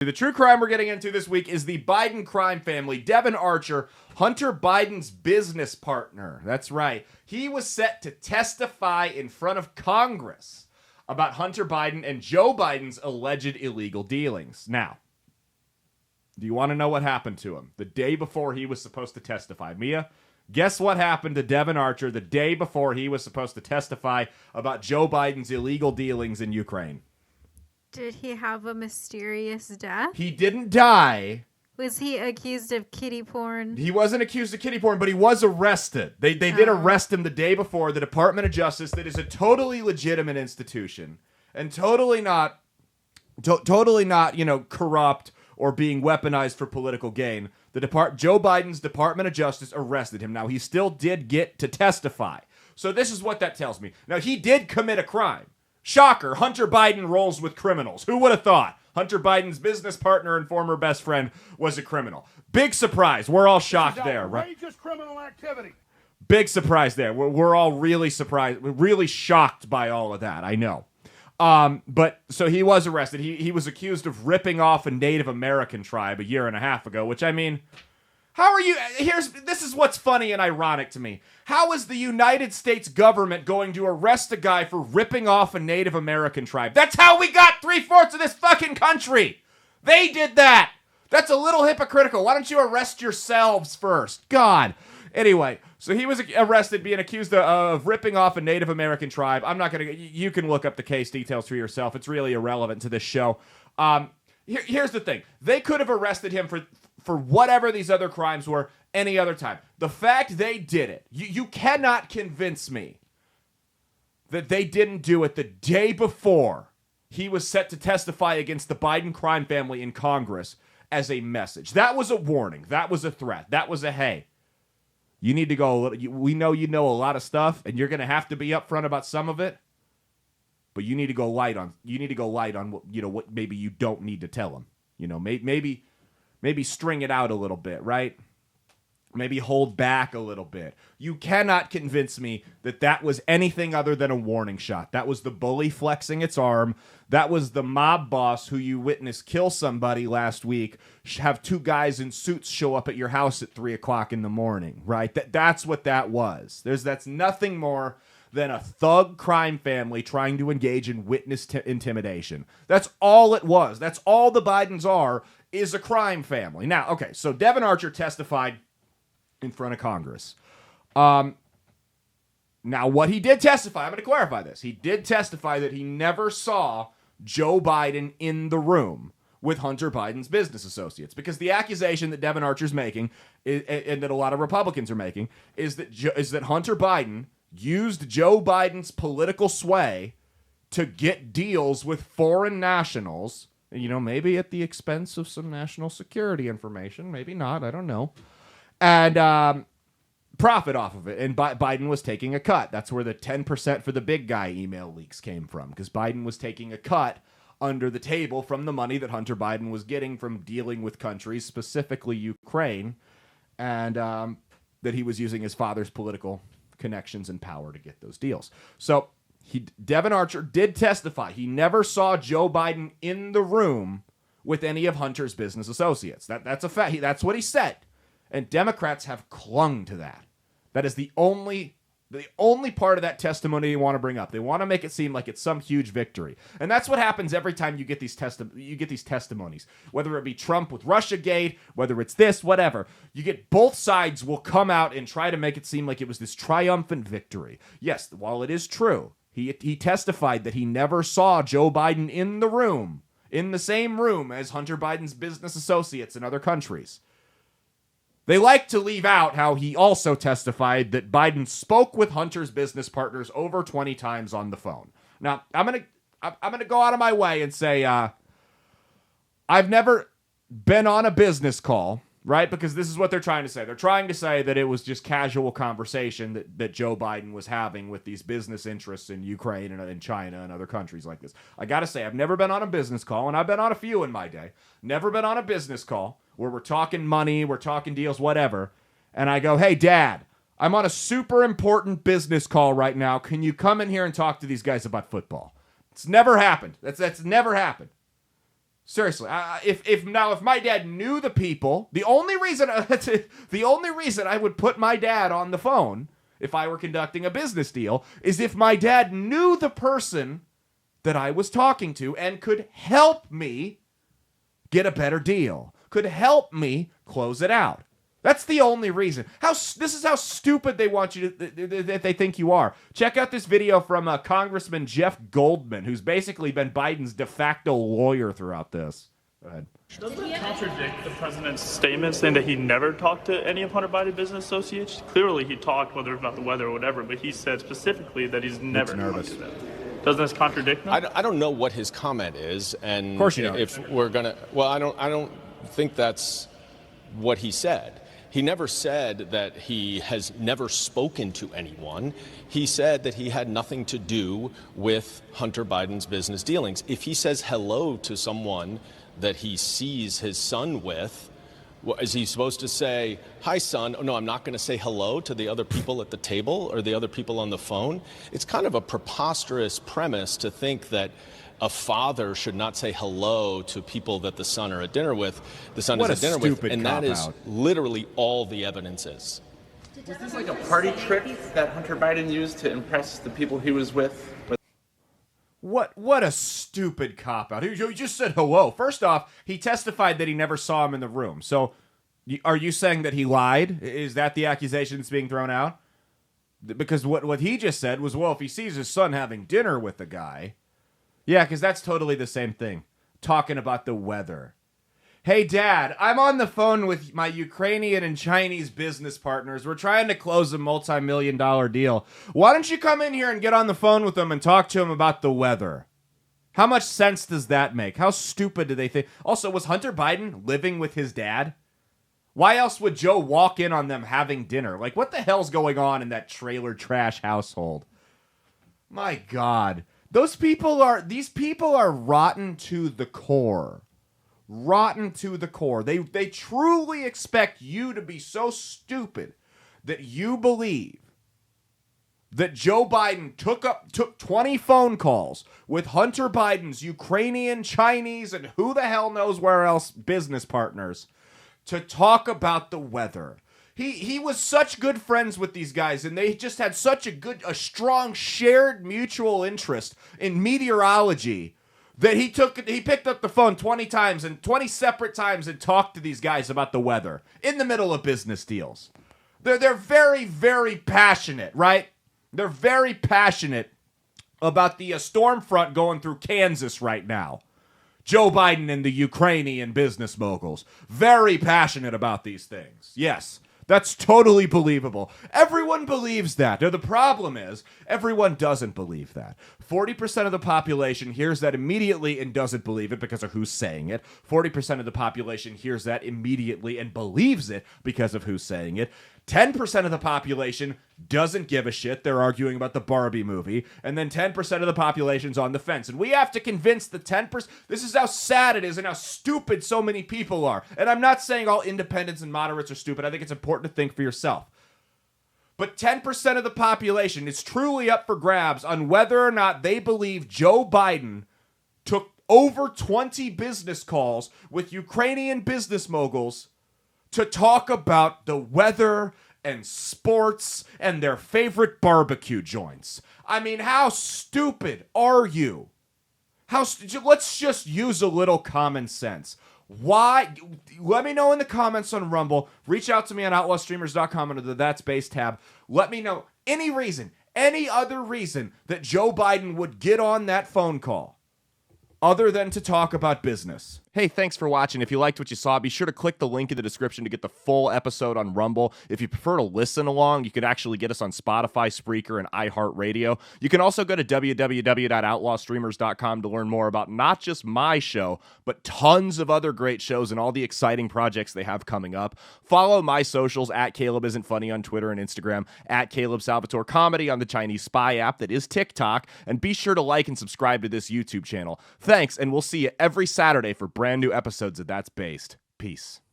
The true crime we're getting into this week is the Biden crime family. Devon Archer, Hunter Biden's business partner. That's right. He was set to testify in front of Congress about Hunter Biden and Joe Biden's alleged illegal dealings. Now, do you want to know what happened to him the day before he was supposed to testify? Mia, guess what happened to Devon Archer the day before he was supposed to testify about Joe Biden's illegal dealings in Ukraine? Did he have a mysterious death? He didn't die. Was he accused of kiddie porn? He wasn't accused of kiddie porn, but he was arrested. They did arrest him the day before. The Department of Justice, that is a totally legitimate institution and totally not, corrupt or being weaponized for political gain. Joe Biden's Department of Justice arrested him. Now, he still did get to testify. So this is what that tells me. Now, he did commit a crime. Shocker, Hunter Biden rolls with criminals. Who would have thought? Hunter Biden's business partner and former best friend was a criminal. Big surprise. We're all shocked there, right? Outrageous criminal activity. Big surprise there. We're all really surprised. We're really shocked by all of that, I know. But so he was arrested. He was accused of ripping off a Native American tribe a year and a half ago, which, I mean, how are you? This is what's funny and ironic to me. How is the United States government going to arrest a guy for ripping off a Native American tribe? That's how we got 3/4 of this fucking country. They did that. That's a little hypocritical. Why don't you arrest yourselves first? God. Anyway, so he was arrested being accused of ripping off a Native American tribe. I'm not going to... You can look up the case details for yourself. It's really irrelevant to this show. Here's the thing. They could have arrested him for whatever these other crimes were any other time. The fact they did it, you cannot convince me that they didn't do it the day before he was set to testify against the Biden crime family in Congress as a message. That was a warning. That was a threat. That was a, hey, you need to go, we know you know a lot of stuff, and you're going to have to be upfront about some of it, but you need to go light on what maybe you don't need to tell them. Maybe string it out a little bit, right? Maybe hold back a little bit. You cannot convince me that was anything other than a warning shot. That was the bully flexing its arm. That was the mob boss who you witnessed kill somebody last week, have two guys in suits show up at your house at 3 o'clock in the morning, right? That's what that was. That's nothing more than a thug crime family trying to engage in witness intimidation. That's all it was. That's all the Bidens are, is a crime family. Now, okay, so Devon Archer testified in front of Congress. Now, what he did testify, I'm going to clarify this. He did testify that he never saw Joe Biden in the room with Hunter Biden's business associates, because the accusation that Devon Archer's making, and that a lot of Republicans are making, is that Hunter Biden used Joe Biden's political sway to get deals with foreign nationals, maybe at the expense of some national security information, maybe not, I don't know, and profit off of it. And Biden was taking a cut. That's where the 10% for the big guy email leaks came from, because Biden was taking a cut under the table from the money that Hunter Biden was getting from dealing with countries, specifically Ukraine, and that he was using his father's political connections and power to get those deals. So Devon Archer did testify. He never saw Joe Biden in the room with any of Hunter's business associates. That's a fact. That's what he said. And Democrats have clung to that. That is the only part of that testimony they want to bring up. They want to make it seem like it's some huge victory. And that's what happens every time you get these testimonies. Whether it be Trump with Russiagate, whether it's this, whatever. You get both sides will come out and try to make it seem like it was this triumphant victory. Yes, while it is true, he testified that he never saw Joe Biden in the same room as Hunter Biden's business associates in other countries. They like to leave out how he also testified that Biden spoke with Hunter's business partners over 20 times on the phone. Now, I'm gonna go out of my way and say I've never been on a business call, right? Because this is what they're trying to say. They're trying to say that it was just casual conversation that Joe Biden was having with these business interests in Ukraine and in China and other countries like this. I got to say, I've never been on a business call, and I've been on a few in my day. Never been on a business call where we're talking money, we're talking deals, whatever, and I go, hey, Dad, I'm on a super important business call right now. Can you come in here and talk to these guys about football? It's never happened. That's never happened. Seriously, if my dad knew the people, the only reason I would put my dad on the phone if I were conducting a business deal is if my dad knew the person that I was talking to and could help me get a better deal, could help me close it out. That's the only reason. This is how stupid they want you to, that they think you are. Check out this video from Congressman Jeff Goldman, who's basically been Biden's de facto lawyer throughout this. Go ahead. Doesn't it contradict the president's statement saying that he never talked to any of Hunter Biden's business associates? Clearly he talked, whether it's about the weather or whatever, but he said specifically that he's never talked to them. Doesn't this contradict them? I don't know what his comment is, and of course you don't. If we're gonna, well, I don't think that's what he said. He never said that he has never spoken to anyone. He said that he had nothing to do with Hunter Biden's business dealings. If he says hello to someone that he sees his son with, is he supposed to say, "Hi, son"? Oh, no, I'm not going to say hello to the other people at the table or the other people on the phone. It's kind of a preposterous premise to think that a father should not say hello to people that the son are at dinner with. The son is at dinner with, and that is literally all the evidence is. Was this like a party trick that Hunter Biden used to impress the people he was with? What a stupid cop-out. He just said hello. First off, he testified that he never saw him in the room. So are you saying that he lied? Is that the accusation that's being thrown out? Because what he just said was, well, if he sees his son having dinner with the guy... Yeah, because that's totally the same thing. Talking about the weather. Hey, Dad, I'm on the phone with my Ukrainian and Chinese business partners. We're trying to close a multi-million-dollar deal. Why don't you come in here and get on the phone with them and talk to them about the weather? How much sense does that make? How stupid do they think? Also, was Hunter Biden living with his dad? Why else would Joe walk in on them having dinner? Like, what the hell's going on in that trailer trash household? My God. These people are rotten to the core. Rotten to the core. They truly expect you to be so stupid that you believe that Joe Biden took 20 phone calls with Hunter Biden's Ukrainian, Chinese, and who the hell knows where else business partners to talk about the weather. He was such good friends with these guys, and they just had such a strong shared mutual interest in meteorology that he picked up the phone 20 times and 20 separate times and talked to these guys about the weather in the middle of business deals. They're very, very passionate, right? They're very passionate about the storm front going through Kansas right now. Joe Biden and the Ukrainian business moguls. Very passionate about these things. Yes. That's totally believable. Everyone believes that. Now, the problem is, everyone doesn't believe that. 40% of the population hears that immediately and doesn't believe it because of who's saying it. 40% of the population hears that immediately and believes it because of who's saying it. 10% of the population doesn't give a shit. They're arguing about the Barbie movie. And then 10% of the population's on the fence. And we have to convince the 10%. This is how sad it is and how stupid so many people are. And I'm not saying all independents and moderates are stupid. I think it's important to think for yourself. But 10% of the population is truly up for grabs on whether or not they believe Joe Biden took over 20 business calls with Ukrainian business moguls to talk about the weather and sports and their favorite barbecue joints. I mean, how stupid are you? Let's just use a little common sense. Why? Let me know in the comments on Rumble. Reach out to me on outlawstreamers.com under the That's Base tab. Let me know any other reason that Joe Biden would get on that phone call other than to talk about business. Hey, thanks for watching. If you liked what you saw, be sure to click the link in the description to get the full episode on Rumble. If you prefer to listen along, you could actually get us on Spotify, Spreaker, and iHeartRadio. You can also go to www.outlawstreamers.com to learn more about not just my show, but tons of other great shows and all the exciting projects they have coming up. Follow my socials at Caleb Isn't Funny on Twitter and Instagram, at Caleb Salvatore Comedy on the Chinese Spy app that is TikTok, and be sure to like and subscribe to this YouTube channel. Thanks, and we'll see you every Saturday for brand new episodes of That's Based. Peace.